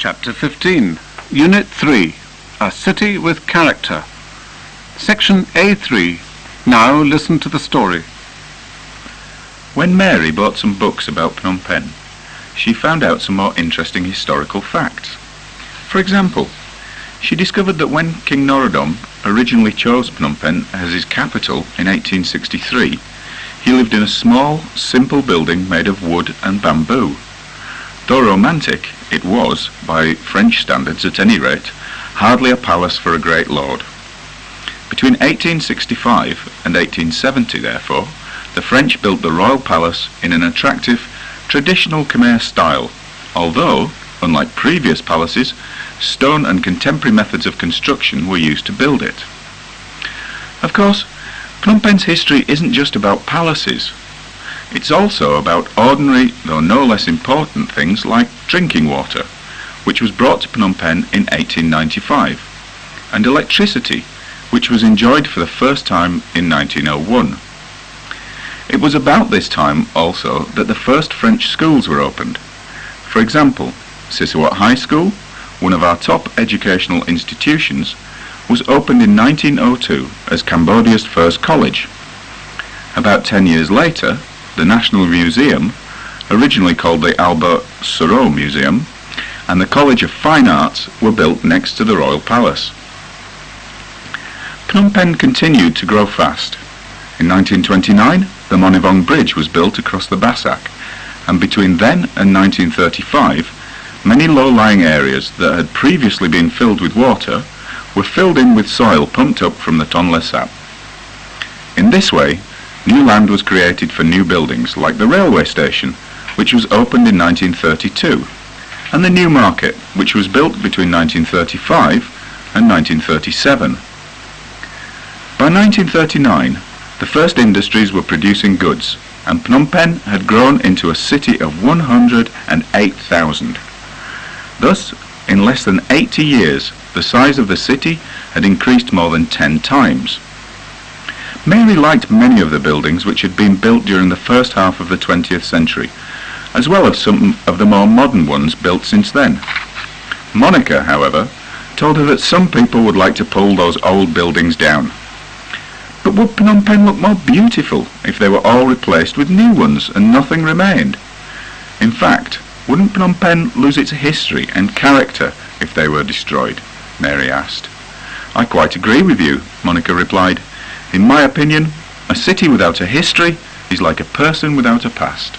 Chapter 15, Unit 3, A City with Character. Section A3. Now listen to the story. When Mary bought some books about Phnom Penh, she found out some more interesting historical facts. For example, she discovered that when King Norodom originally chose Phnom Penh as his capital in 1863, he lived in a small, simple building made of wood and bamboo. Though romantic, it was, by French standards at any rate, hardly a palace for a great lord. Between 1865 and 1870, therefore, the French built the royal palace in an attractive, traditional Khmer style, although, unlike previous palaces, stone and contemporary methods of construction were used to build it. Of course, Phnom Penh's history isn't just about palaces. It's also about ordinary, though no less important things like drinking water, which was brought to Phnom Penh in 1895, and electricity, which was enjoyed for the first time in 1901. It was about this time also that the first French schools were opened. For example, Sisawat High School, one of our top educational institutions, was opened in 1902 as Cambodia's first college. About 10 years later, the National Museum, originally called the Albert Sorot Museum, and the College of Fine Arts were built next to the Royal Palace. Phnom Penh continued to grow fast. In 1929, the Monivong Bridge was built across the Bassac, and between then and 1935, many low-lying areas that had previously been filled with water were filled in with soil pumped up from the Tonle Sap. In this way, new land was created for new buildings, like the railway station, which was opened in 1932, and the new market, which was built between 1935 and 1937. By 1939, the first industries were producing goods, and Phnom Penh had grown into a city of 108,000. Thus, in less than 80 years, the size of the city had increased more than 10 times. Mary liked many of the buildings which had been built during the first half of the 20th century, as well as some of the more modern ones built since then. Monica, however, told her that some people would like to pull those old buildings down. But would Phnom Penh look more beautiful if they were all replaced with new ones and nothing remained? In fact, wouldn't Phnom Penh lose its history and character if they were destroyed? Mary asked. I quite agree with you, Monica replied. In my opinion, a city without a history is like a person without a past.